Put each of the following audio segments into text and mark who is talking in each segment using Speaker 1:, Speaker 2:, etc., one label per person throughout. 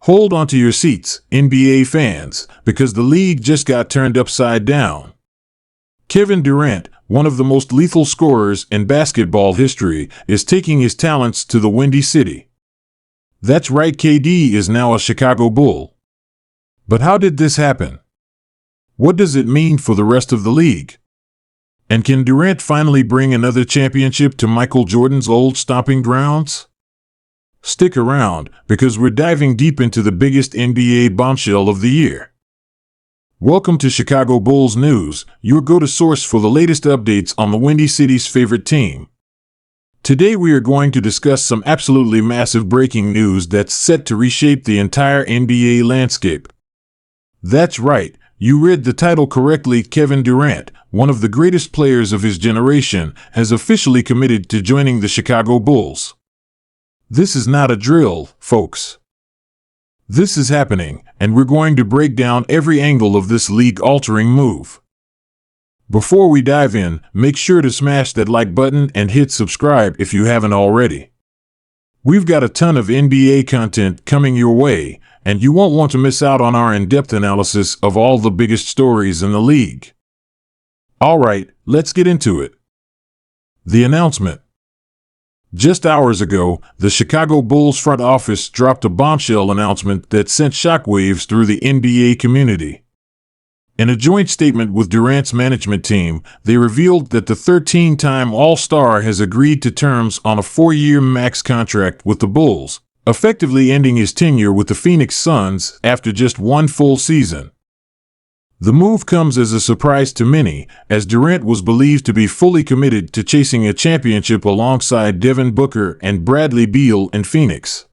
Speaker 1: Hold onto your seats, NBA fans, because the league just got turned upside down. Kevin Durant, one of the most lethal scorers in basketball history, is taking his talents to the Windy City. That's right, KD is now a Chicago Bull. But how did this happen? What does it mean for the rest of the league? And can Durant finally bring another championship to Michael Jordan's old stomping grounds? Stick around, because we're diving deep into the biggest NBA bombshell of the year. Welcome to Chicago Bulls News, your go-to source for the latest updates on the Windy City's favorite team. Today we are going to discuss some absolutely massive breaking news that's set to reshape the entire NBA landscape. That's right, you read the title correctly. Kevin Durant, one of the greatest players of his generation, has officially committed to joining the Chicago Bulls. This is not a drill, folks. This is happening, and we're going to break down every angle of this league-altering move. Before we dive in, make sure to smash that like button and hit subscribe if you haven't already. We've got a ton of NBA content coming your way, and you won't want to miss out on our in-depth analysis of all the biggest stories in the league. All right, let's get into it. The announcement. Just hours ago, the Chicago Bulls front office dropped a bombshell announcement that sent shockwaves through the NBA community. In a joint statement with Durant's management team, they revealed that the 13-time All-Star has agreed to terms on a 4-year max contract with the Bulls, effectively ending his tenure with the Phoenix Suns after just one full season. The move comes as a surprise to many, as Durant was believed to be fully committed to chasing a championship alongside Devin Booker and Bradley Beal in Phoenix.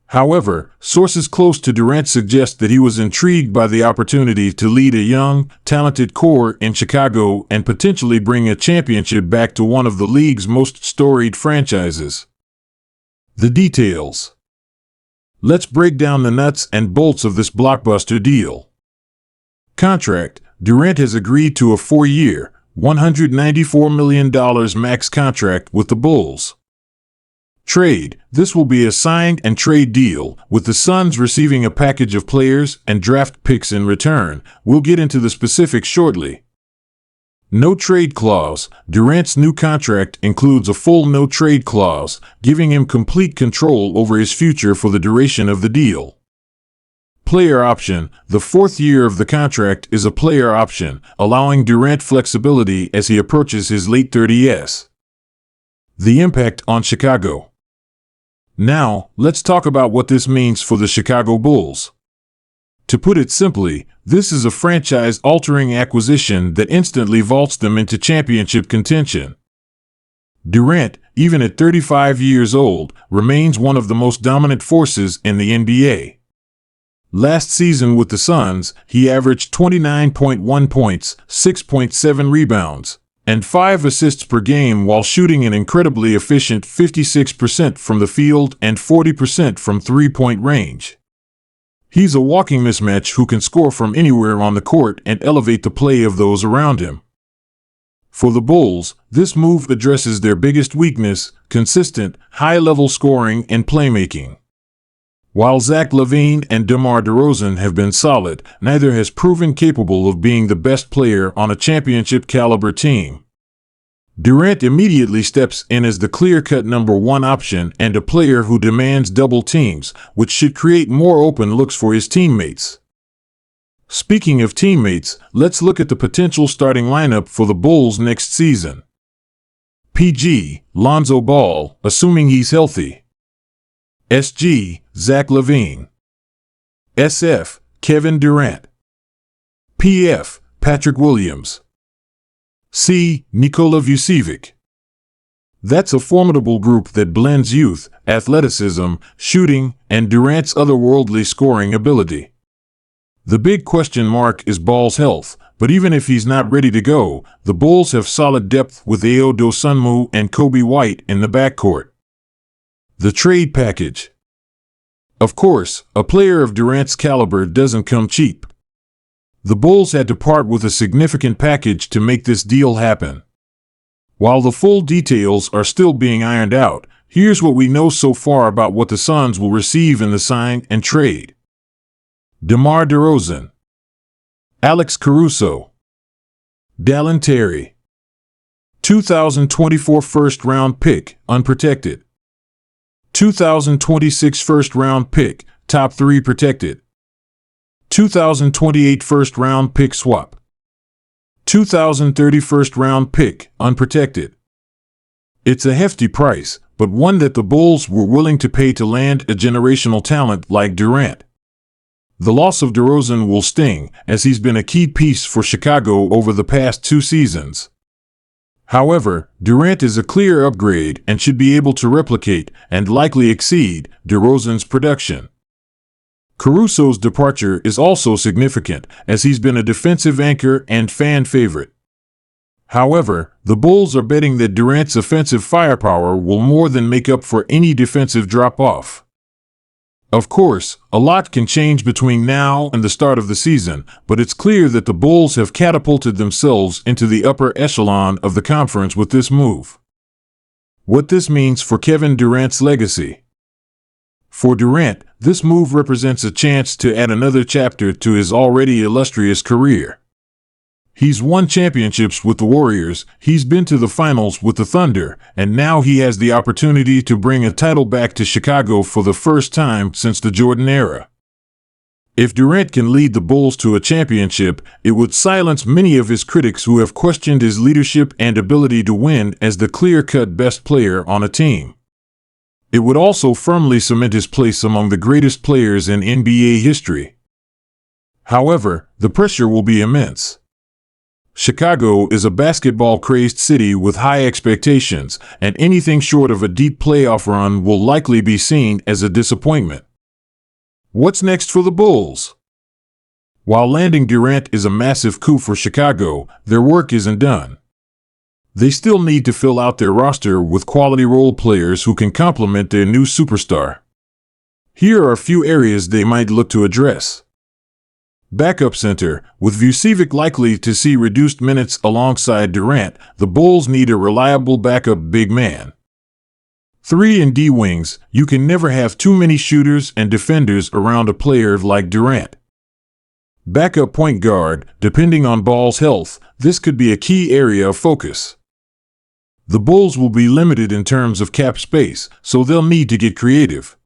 Speaker 1: However, sources close to Durant suggest that he was intrigued by the opportunity to lead a young, talented core in Chicago and potentially bring a championship back to one of the league's most storied franchises. The details. Let's break down the nuts and bolts of this blockbuster deal. Contract. Durant has agreed to a 4-year, $194 million max contract with the Bulls. Trade. This will be a sign and trade deal, with the Suns receiving a package of players and draft picks in return. We'll get into the specifics shortly. No trade clause. Durant's new contract includes a full no trade clause, giving him complete control over his future for the duration of the deal. Player option. The 4th year of the contract is a player option, allowing Durant flexibility as he approaches his late 30s. The impact on Chicago. Now, let's talk about what this means for the Chicago Bulls. To put it simply, this is a franchise-altering acquisition that instantly vaults them into championship contention. Durant, even at 35 years old, remains one of the most dominant forces in the NBA. Last season with the Suns, he averaged 29.1 points, 6.7 rebounds, and 5 assists per game while shooting an incredibly efficient 56% from the field and 40% from three-point range. He's a walking mismatch who can score from anywhere on the court and elevate the play of those around him. For the Bulls, this move addresses their biggest weakness: consistent, high-level scoring and playmaking. While Zach LaVine and DeMar DeRozan have been solid, neither has proven capable of being the best player on a championship-caliber team. Durant immediately steps in as the clear-cut number 1 option and a player who demands double teams, which should create more open looks for his teammates. Speaking of teammates, let's look at the potential starting lineup for the Bulls next season. PG, Lonzo Ball, assuming he's healthy. SG, Zach LaVine. SF, Kevin Durant. PF, Patrick Williams. C, Nikola Vucevic. That's a formidable group that blends youth, athleticism, shooting, and Durant's otherworldly scoring ability. The big question mark is Ball's health, but even if he's not ready to go, the Bulls have solid depth with Ayo Dosunmu and Kobe White in the backcourt. The trade package. Of course, a player of Durant's caliber doesn't come cheap. The Bulls had to part with a significant package to make this deal happen. While the full details are still being ironed out, Here's what we know so far about what the Suns will receive in the sign and trade. DeMar DeRozan, Alex Caruso, Dallin Terry, 2024 first-round pick, unprotected, 2026 first-round pick, top 3 protected, 2028 first-round pick swap, 2030 first-round pick, unprotected. It's a hefty price, but one that the Bulls were willing to pay to land a generational talent like Durant. The loss of DeRozan will sting, as he's been a key piece for Chicago over the past 2 seasons. However, Durant is a clear upgrade and should be able to replicate, and likely exceed, DeRozan's production. Caruso's departure is also significant, as he's been a defensive anchor and fan favorite. However, the Bulls are betting that Durant's offensive firepower will more than make up for any defensive drop-off. Of course, a lot can change between now and the start of the season, but it's clear that the Bulls have catapulted themselves into the upper echelon of the conference with this move. What this means for Kevin Durant's legacy. For Durant, this move represents a chance to add another chapter to his already illustrious career. He's won championships with the Warriors, he's been to the finals with the Thunder, and now he has the opportunity to bring a title back to Chicago for the first time since the Jordan era. If Durant can lead the Bulls to a championship, it would silence many of his critics who have questioned his leadership and ability to win as the clear-cut best player on a team. It would also firmly cement his place among the greatest players in NBA history. However, the pressure will be immense. Chicago is a basketball-crazed city with high expectations, and anything short of a deep playoff run will likely be seen as a disappointment. What's next for the Bulls? While landing Durant is a massive coup for Chicago, their work isn't done. They still need to fill out their roster with quality role players who can complement their new superstar. Here are a few areas they might look to address. Backup center. With Vucevic likely to see reduced minutes alongside Durant, the Bulls need a reliable backup big man. 3 and D wings. You can never have too many shooters and defenders around a player like Durant. Backup point guard. Depending on Ball's health, this could be a key area of focus. The Bulls will be limited in terms of cap space, so they'll need to get creative.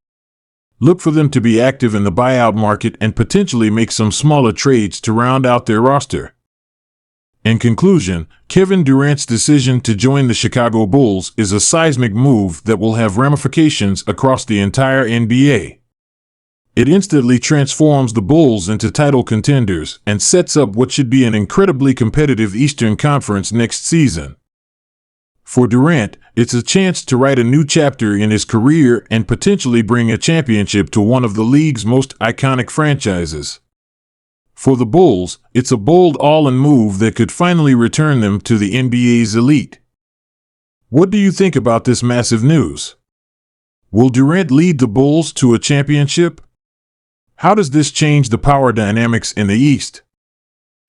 Speaker 1: Look for them to be active in the buyout market and potentially make some smaller trades to round out their roster. In conclusion, Kevin Durant's decision to join the Chicago Bulls is a seismic move that will have ramifications across the entire NBA. It instantly transforms the Bulls into title contenders and sets up what should be an incredibly competitive Eastern Conference next season. For Durant, it's a chance to write a new chapter in his career and potentially bring a championship to one of the league's most iconic franchises. For the Bulls, it's a bold all-in move that could finally return them to the NBA's elite. What do you think about this massive news? Will Durant lead the Bulls to a championship? How does this change the power dynamics in the East?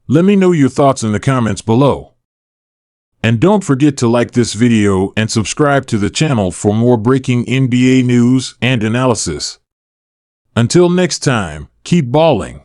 Speaker 1: Let me know your thoughts in the comments below. And don't forget to like this video and subscribe to the channel for more breaking NBA news and analysis. Until next time, keep balling.